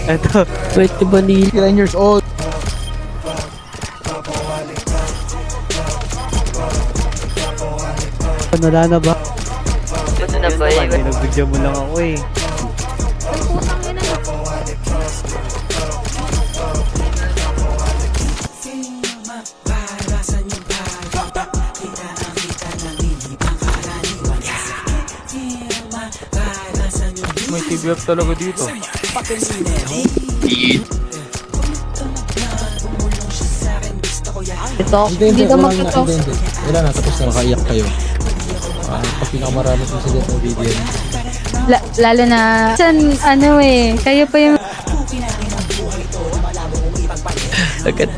Eto, Wait, di ba ni 9 years old. wala na ba? Ito na ba eh? Pinagbigyan mo lang ako eh. May TBF talaga dito. Ito, Hindi hindi ka wala na, magtutok. hindi. Wala na, tapos na makaiyak kayo. Pag pinakamarami kong sigat ng video. Lalo na, san, ano eh, kayo pa yung... Agad.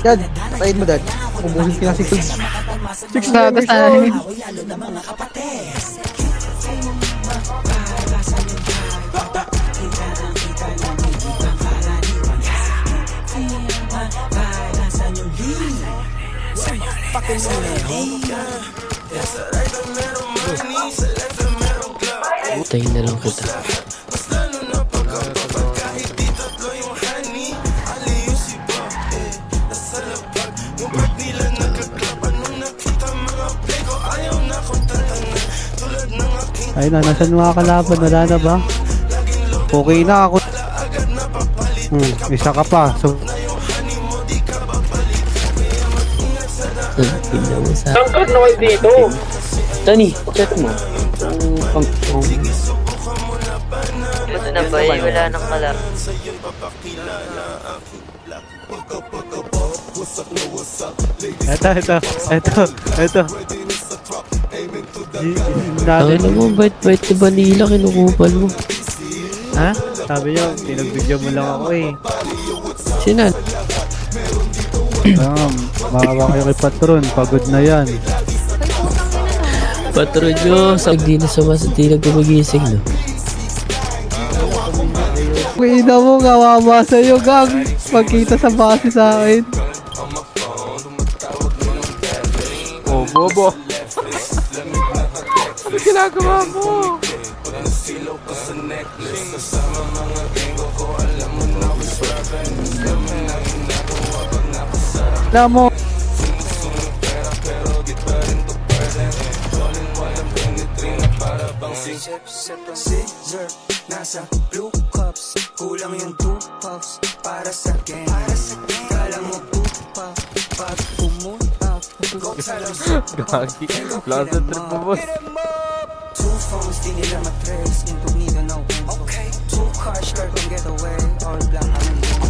Dad, patayin mo dad. Ubuhin ka na si Kids. 6 Bago sa akin. Tayo na lang kita. Ay na, nasan mga kalaban? Wala na ba? Okay na ako. Isa ka pa. So, Tangkad na kayo dito. Tani, chat mo. Ito na ba eh, wala nang kalaro. Eto. Ano mo, bait di ba nila kinukupal mo? Ha? Sabi niya, pinagbigyan mo lang ako eh. Sinan? Makawa kayo kay Patron, pagod na yan. Patron nyo, di na gumagising, no? Kuina mo, kawawa sa'yo, gang. Magkita sa base sa akin. Oh, bobo. Ano ginagawa mo? Alam mo, Scissor, nasa blue cups. Kulang yung 2 puffs para sa game. Kala mo 2 puff pag pumunta. Gagi. Lasa trip mo, boss. 2 phones, di nila matrace. Incognito, no info. 2 cars, skirt and getaway. All black, I'm in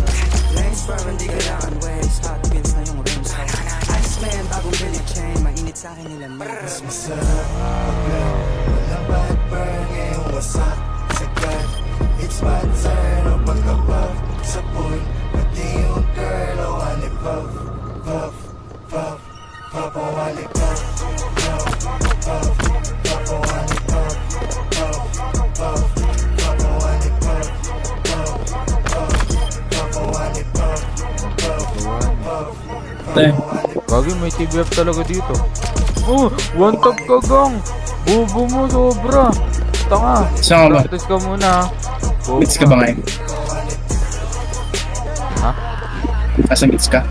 lanes, firm, hindi kailangan waves. Hot wheels na yung rims. Iceman, bagong billy chain. Mainit sa'kin nila mas masarap paglang wala bad burn. Ngayon wasak sagad. It's my turn. O pagkabag sa pool. Pati yung girl. O wali puff, puff, puff, puff. O wali puff, puff, puff, puff. O wali puff, puff, puff, puff. O wali puff, puff, puff, puff. O wali puff, puff, puff. Gagi, may TBF talaga dito. Oh, one tap ka, gang. Bobo mo, sobra. Tanga. Saan ka ba? Practice ka muna. Bobo Gits ka ba ngayon? Ha? Asa gits ka?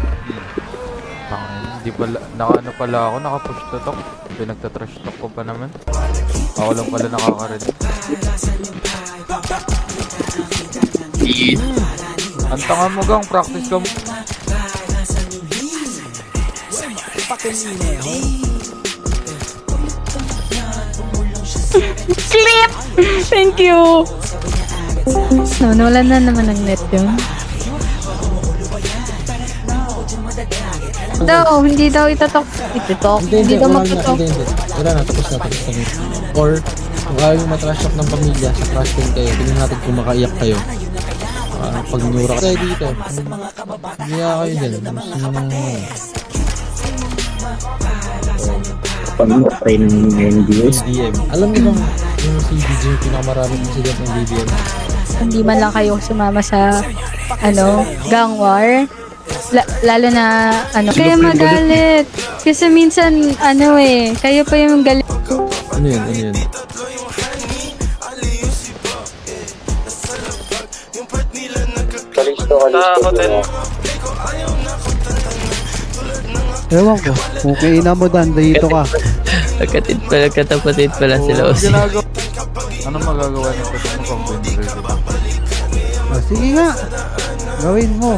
Tanga, hindi pala, naka-ano pala ako, naka-push to talk. Pinagta-trash talk ko pa naman. Ako lang pala nakakarinig. Ang tanga mo, gang. Practice ka muna. Clip! Thank you! No, nawala na naman ang net yun. Hindi daw itatok. Hindi daw magtutok. Wala na, tapos na. Or, kung ayaw yung matrash talk ng pamilya, sa trash din kayo, tingnan natin kung makaiyak kayo. Pag nyura kayo dito, hindi kayo dyan. Paano try ng NBS? BBM. Alam niyo bang yung si DJ yung pinakamarami kong sigat ng BBM? Hindi man lang kayo sumama sa, gang war. Lalo na, kaya magalit. Kasi minsan, kayo pa yung galit. Ano yun? Sa hotel. Ewan ko. Kung kainan mo Dan, dito ka. Nagkatapatid pala sila Osi. Ano magagawa nito? Ano pang binigay? Sige nga. Gawin mo.